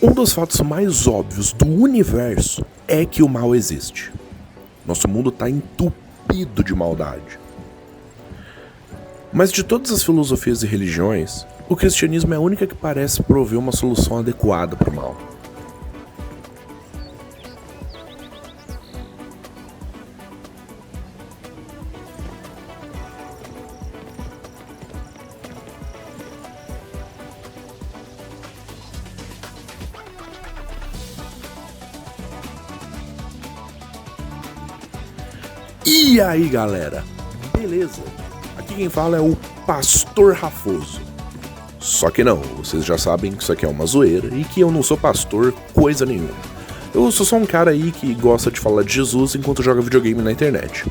Um dos fatos mais óbvios do universo é que o mal existe. Nosso mundo está entupido de maldade. Mas de todas as filosofias e religiões, o cristianismo é a única que parece prover uma solução adequada para o mal. E aí galera, beleza? Aqui quem fala é o Pastor Rafoso. Só que não, vocês já sabem que isso aqui é uma zoeira e que eu não sou pastor coisa nenhuma. Eu sou só um cara aí que gosta de falar de Jesus enquanto joga videogame na internet.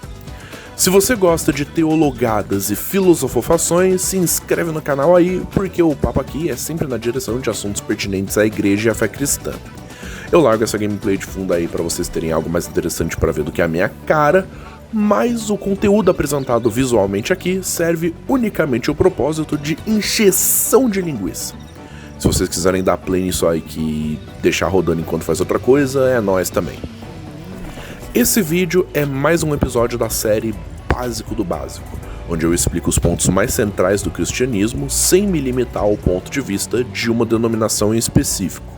Se você gosta de teologadas e filosofações, se inscreve no canal aí, porque o papo aqui é sempre na direção de assuntos pertinentes à igreja e à fé cristã. Eu largo essa gameplay de fundo aí pra vocês terem algo mais interessante pra ver do que a minha cara, mas o conteúdo apresentado visualmente aqui serve unicamente ao propósito de encheção de linguiça. Se vocês quiserem dar play nisso aí e deixar rodando enquanto faz outra coisa, é nóis também. Esse vídeo é mais um episódio da série Básico do Básico, onde eu explico os pontos mais centrais do cristianismo sem me limitar ao ponto de vista de uma denominação em específico.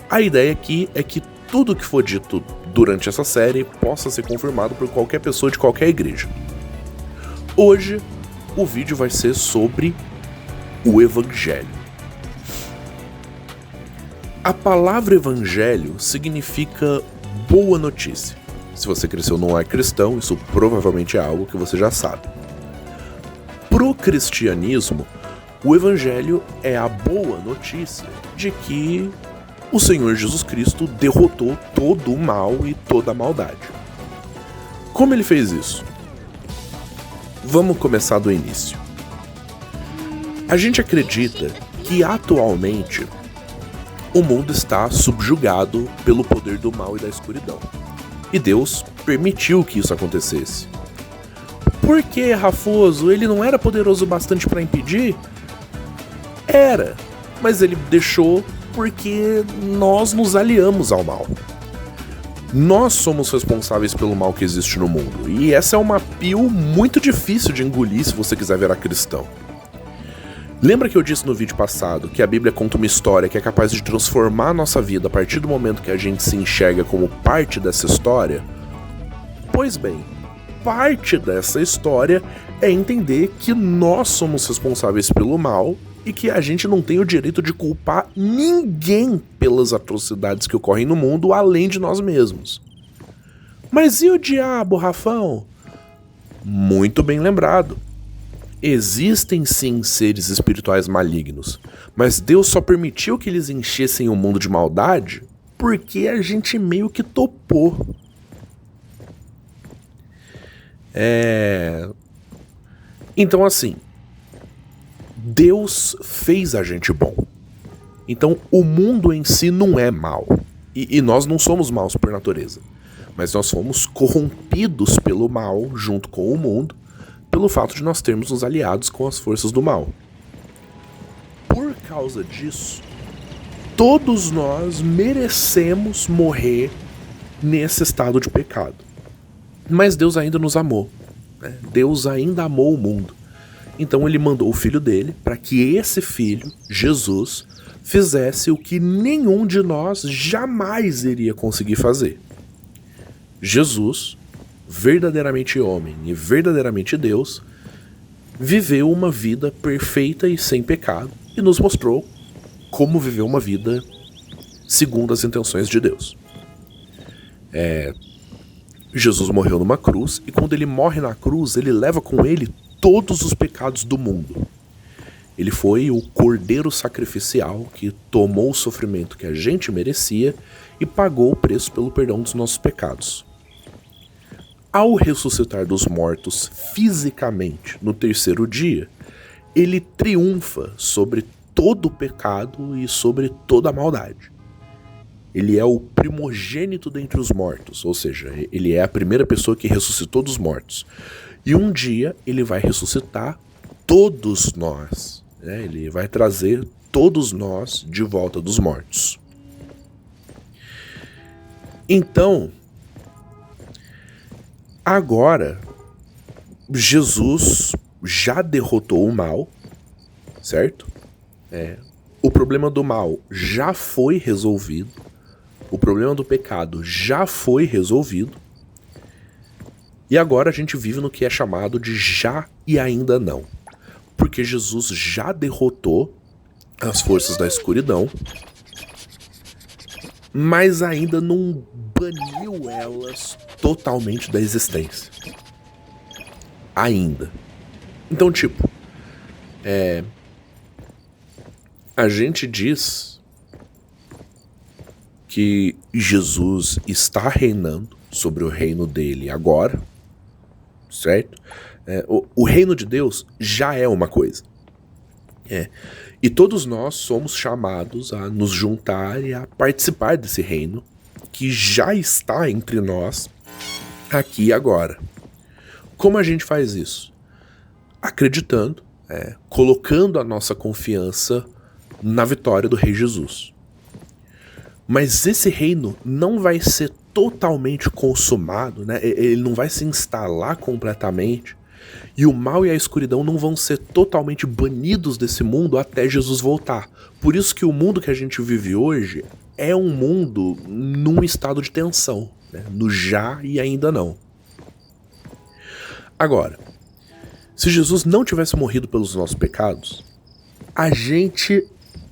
A ideia aqui é que tudo que for dito durante essa série possa ser confirmado por qualquer pessoa de qualquer igreja. Hoje, o vídeo vai ser sobre o Evangelho. A palavra Evangelho significa boa notícia. Se você cresceu num lar cristão, isso provavelmente é algo que você já sabe. Pro cristianismo, o Evangelho é a boa notícia de que o Senhor Jesus Cristo derrotou todo o mal e toda a maldade. Como ele fez isso? Vamos começar do início. A gente acredita que atualmente o mundo está subjugado pelo poder do mal e da escuridão. E Deus permitiu que isso acontecesse. Por que, Rafoso? Ele não era poderoso bastante para impedir? Era, mas ele deixou porque nós nos aliamos ao mal. Nós somos responsáveis pelo mal que existe no mundo, e essa é uma pílula muito difícil de engolir se você quiser virar cristão. Lembra que eu disse no vídeo passado que a Bíblia conta uma história que é capaz de transformar a nossa vida a partir do momento que a gente se enxerga como parte dessa história? Pois bem, parte dessa história é entender que nós somos responsáveis pelo mal e que a gente não tem o direito de culpar ninguém pelas atrocidades que ocorrem no mundo além de nós mesmos. Mas e o diabo, Rafão? Muito bem lembrado. Existem sim seres espirituais malignos, mas Deus só permitiu que eles enchessem o mundo de maldade porque a gente meio que topou. Então assim, Deus fez a gente bom. Então o mundo em si não é mal. E nós não somos maus por natureza. Mas nós fomos corrompidos pelo mal junto com o mundo, pelo fato de nós termos nos aliados com as forças do mal. Por causa disso, todos nós merecemos morrer nesse estado de pecado. Mas Deus ainda nos amou, né? Deus ainda amou o mundo. Então ele mandou o filho dele para que esse filho, Jesus, fizesse o que nenhum de nós jamais iria conseguir fazer. Jesus, verdadeiramente homem e verdadeiramente Deus, viveu uma vida perfeita e sem pecado e nos mostrou como viver uma vida segundo as intenções de Deus. Jesus morreu numa cruz e quando ele morre na cruz, ele leva com ele todos os pecados do mundo. Ele foi o cordeiro sacrificial que tomou o sofrimento que a gente merecia e pagou o preço pelo perdão dos nossos pecados. Ao ressuscitar dos mortos fisicamente no terceiro dia, ele triunfa sobre todo o pecado e sobre toda a maldade. Ele é o primogênito dentre os mortos, ou seja, ele é a primeira pessoa que ressuscitou dos mortos. E um dia ele vai ressuscitar todos nós, né? Ele vai trazer todos nós de volta dos mortos. Então, agora, Jesus já derrotou o mal, certo? O problema do mal já foi resolvido. O problema do pecado já foi resolvido. E agora a gente vive no que é chamado de já e ainda não. Porque Jesus já derrotou as forças da escuridão, mas ainda não baniu elas totalmente da existência. Ainda. Então, tipo, a gente diz que Jesus está reinando sobre o reino dele agora, certo? O reino de Deus já é uma coisa. E todos nós somos chamados a nos juntar e a participar desse reino que já está entre nós aqui e agora. Como a gente faz isso? Acreditando, colocando a nossa confiança na vitória do Rei Jesus. Mas esse reino não vai ser totalmente consumado, né? Ele não vai se instalar completamente, e o mal e a escuridão não vão ser totalmente banidos desse mundo até Jesus voltar. Por isso que o mundo que a gente vive hoje é um mundo num estado de tensão, né? No já e ainda não. Agora, se Jesus não tivesse morrido pelos nossos pecados, a gente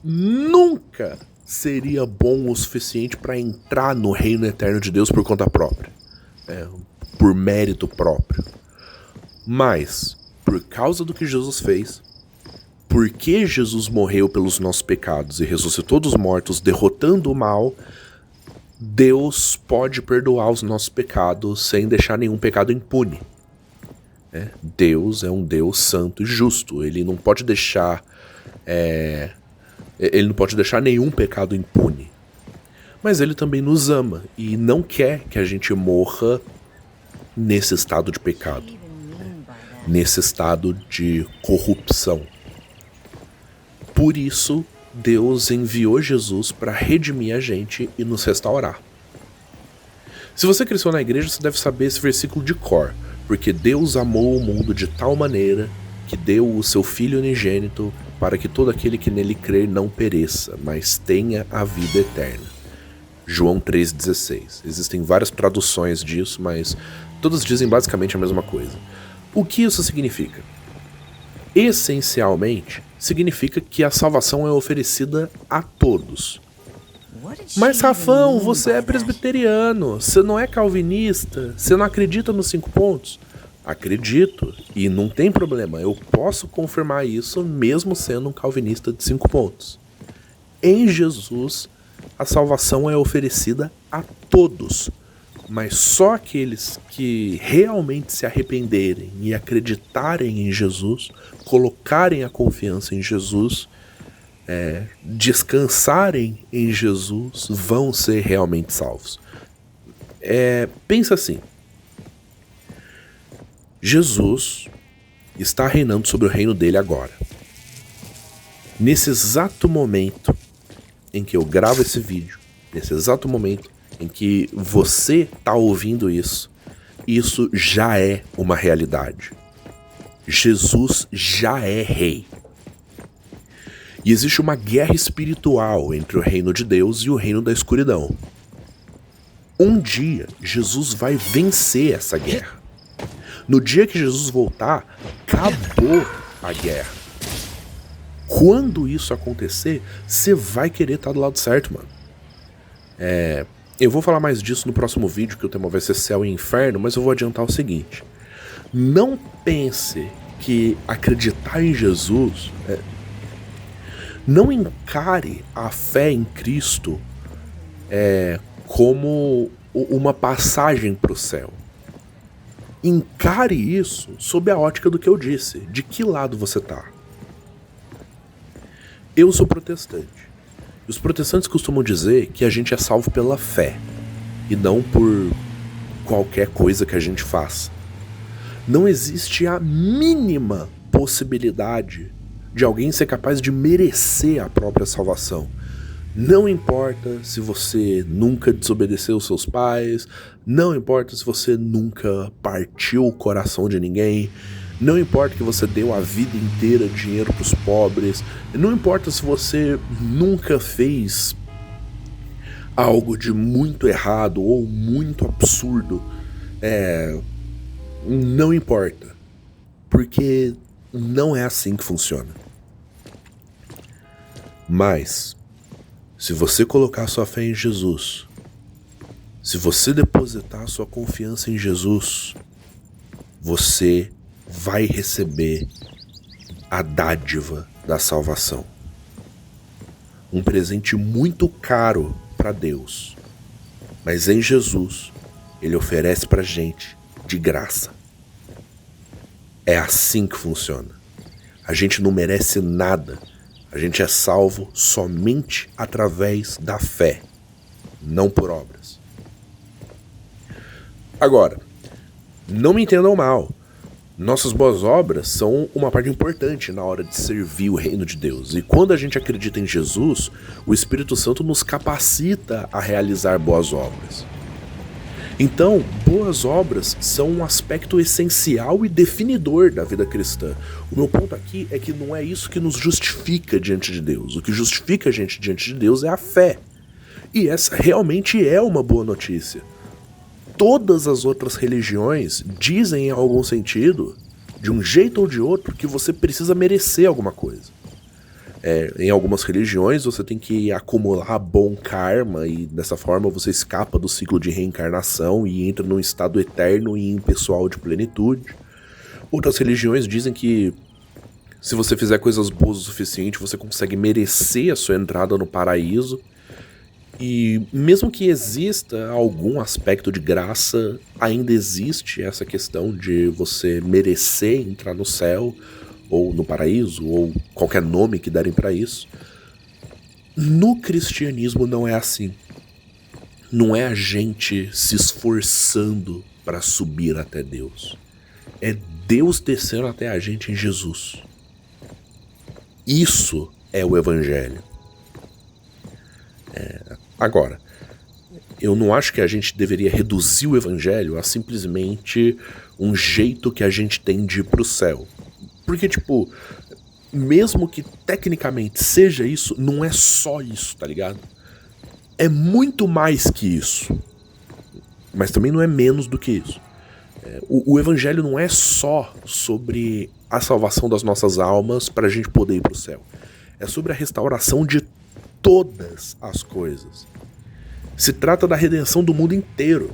nunca seria bom o suficiente para entrar no reino eterno de Deus por conta própria, por mérito próprio. Mas, por causa do que Jesus fez, porque Jesus morreu pelos nossos pecados e ressuscitou dos mortos, derrotando o mal, Deus pode perdoar os nossos pecados sem deixar nenhum pecado impune. Deus é um Deus santo e justo. Ele não pode deixar nenhum pecado impune. Mas ele também nos ama e não quer que a gente morra nesse estado de pecado, nesse estado de corrupção. Por isso, Deus enviou Jesus para redimir a gente e nos restaurar. Se você cresceu na igreja, você deve saber esse versículo de cor, porque Deus amou o mundo de tal maneira que deu o seu Filho unigênito para que todo aquele que nele crer não pereça, mas tenha a vida eterna. João 3,16. Existem várias traduções disso, mas todas dizem basicamente a mesma coisa. O que isso significa? Essencialmente, significa que a salvação é oferecida a todos. Mas Rafão, você é presbiteriano, você não é calvinista, você não acredita nos 5 pontos? Acredito, e não tem problema, eu posso confirmar isso mesmo sendo um calvinista de 5 pontos. Em Jesus, a salvação é oferecida a todos, mas só aqueles que realmente se arrependerem e acreditarem em Jesus, colocarem a confiança em Jesus, descansarem em Jesus, vão ser realmente salvos. Pensa assim, Jesus está reinando sobre o reino dele agora. Nesse exato momento em que eu gravo esse vídeo, nesse exato momento em que você está ouvindo isso já é uma realidade. Jesus já é rei. E existe uma guerra espiritual entre o reino de Deus e o reino da escuridão. Um dia, Jesus vai vencer essa guerra. No dia que Jesus voltar, acabou a guerra. Quando isso acontecer, você vai querer estar do lado certo, mano. Eu vou falar mais disso no próximo vídeo, que o tema vai ser céu e inferno, mas eu vou adiantar o seguinte. Não pense que acreditar em Jesus... Não encare a fé em Cristo como uma passagem para o céu. Encare isso sob a ótica do que eu disse. De que lado você está? Eu sou protestante. Os protestantes costumam dizer que a gente é salvo pela fé e não por qualquer coisa que a gente faça. Não existe a mínima possibilidade de alguém ser capaz de merecer a própria salvação. Não importa se você nunca desobedeceu os seus pais, não importa se você nunca partiu o coração de ninguém, não importa que você deu a vida inteira dinheiro para os pobres, não importa se você nunca fez algo de muito errado ou muito absurdo, não importa, porque não é assim que funciona. Mas se você colocar sua fé em Jesus, se você depositar sua confiança em Jesus, você vai receber a dádiva da salvação. Um presente muito caro para Deus, mas em Jesus, Ele oferece pra gente de graça. É assim que funciona. A gente não merece nada. A gente é salvo somente através da fé, não por obras. Agora, não me entendam mal. Nossas boas obras são uma parte importante na hora de servir o reino de Deus. E quando a gente acredita em Jesus, o Espírito Santo nos capacita a realizar boas obras. Então, boas obras são um aspecto essencial e definidor da vida cristã. O meu ponto aqui é que não é isso que nos justifica diante de Deus. O que justifica a gente diante de Deus é a fé. E essa realmente é uma boa notícia. Todas as outras religiões dizem em algum sentido, de um jeito ou de outro, que você precisa merecer alguma coisa. Em algumas religiões você tem que acumular bom karma e dessa forma você escapa do ciclo de reencarnação e entra num estado eterno e impessoal de plenitude. Outras religiões dizem que se você fizer coisas boas o suficiente você consegue merecer a sua entrada no paraíso. E mesmo que exista algum aspecto de graça, ainda existe essa questão de você merecer entrar no céu ou no paraíso, ou qualquer nome que derem para isso. No cristianismo não é assim. Não é a gente se esforçando para subir até Deus. É Deus descendo até a gente em Jesus. Isso é o Evangelho. Agora, eu não acho que a gente deveria reduzir o Evangelho a simplesmente um jeito que a gente tem de ir pro céu. Porque, mesmo que tecnicamente seja isso, não é só isso, tá ligado? É muito mais que isso. Mas também não é menos do que isso. O Evangelho não é só sobre a salvação das nossas almas pra gente poder ir pro céu. É sobre a restauração de todas as coisas. Se trata da redenção do mundo inteiro.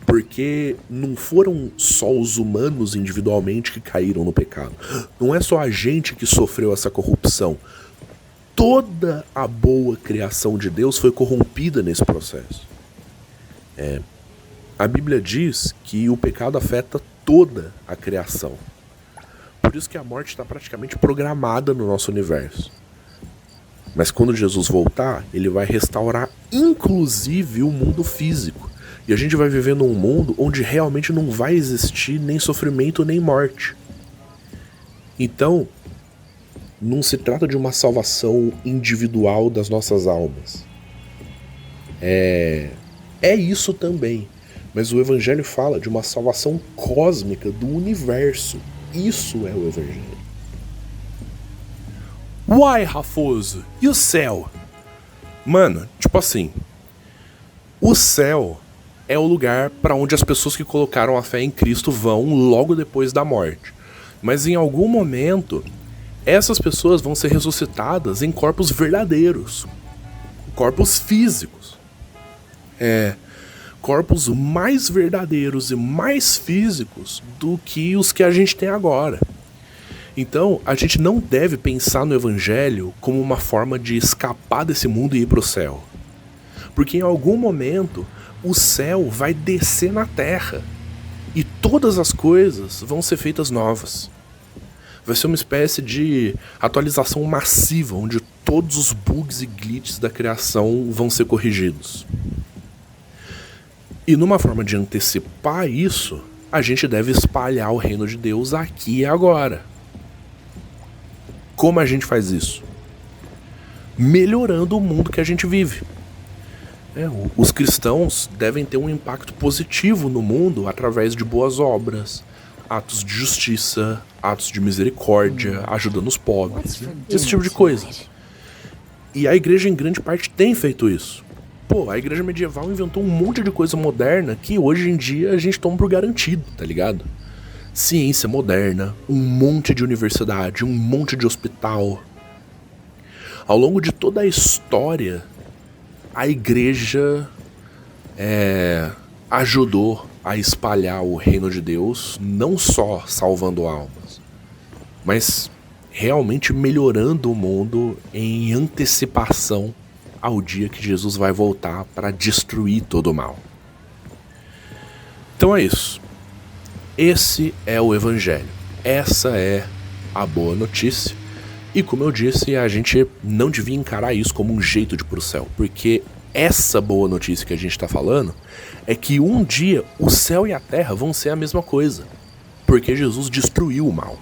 Porque não foram só os humanos individualmente que caíram no pecado. Não é só a gente que sofreu essa corrupção. Toda a boa criação de Deus foi corrompida nesse processo. A Bíblia diz que o pecado afeta toda a criação. Por isso que a morte está praticamente programada no nosso universo. Mas quando Jesus voltar, ele vai restaurar inclusive o mundo físico. E a gente vai viver num mundo onde realmente não vai existir nem sofrimento nem morte. Então, não se trata de uma salvação individual das nossas almas. É isso também. Mas o Evangelho fala de uma salvação cósmica do universo. Isso é o Evangelho. Uai, Rafoso, e o céu? Mano, o céu é o lugar para onde as pessoas que colocaram a fé em Cristo vão logo depois da morte. Mas em algum momento, essas pessoas vão ser ressuscitadas em corpos verdadeiros. Corpos físicos. Corpos mais verdadeiros e mais físicos do que os que a gente tem agora. Então, a gente não deve pensar no Evangelho como uma forma de escapar desse mundo e ir pro céu. Porque em algum momento o céu vai descer na terra e todas as coisas vão ser feitas novas. Vai ser uma espécie de atualização massiva, onde todos os bugs e glitches da criação vão ser corrigidos. E numa forma de antecipar isso, a gente deve espalhar o reino de Deus aqui e agora. Como a gente faz isso? melhorando o mundo que a gente vive. Os cristãos devem ter um impacto positivo no mundo através de boas obras, atos de justiça, atos de misericórdia, ajudando os pobres, né? Esse tipo de coisa. E a igreja, em grande parte, tem feito isso. A igreja medieval inventou um monte de coisa moderna que hoje em dia a gente toma por garantido, tá ligado? Ciência moderna, um monte de universidade, um monte de hospital. Ao longo de toda a história, a igreja ajudou a espalhar o reino de Deus, não só salvando almas, mas realmente melhorando o mundo em antecipação ao dia que Jesus vai voltar para destruir todo o mal. Então é isso. Esse é o Evangelho. Essa é a boa notícia. E como eu disse, a gente não devia encarar isso como um jeito de ir pro céu, porque essa boa notícia que a gente está falando é que um dia o céu e a terra vão ser a mesma coisa, porque Jesus destruiu o mal.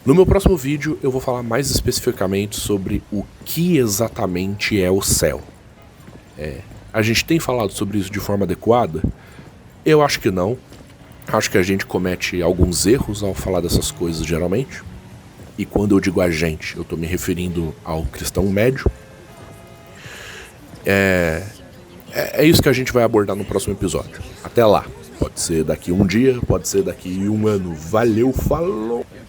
No meu próximo vídeo eu vou falar mais especificamente sobre o que exatamente é o céu. A gente tem falado sobre isso de forma adequada? Eu acho que não. Acho que a gente comete alguns erros ao falar dessas coisas geralmente. E quando eu digo a gente, eu estou me referindo ao cristão médio. É isso que a gente vai abordar no próximo episódio. Até lá. Pode ser daqui um dia, pode ser daqui um ano. Valeu, falou!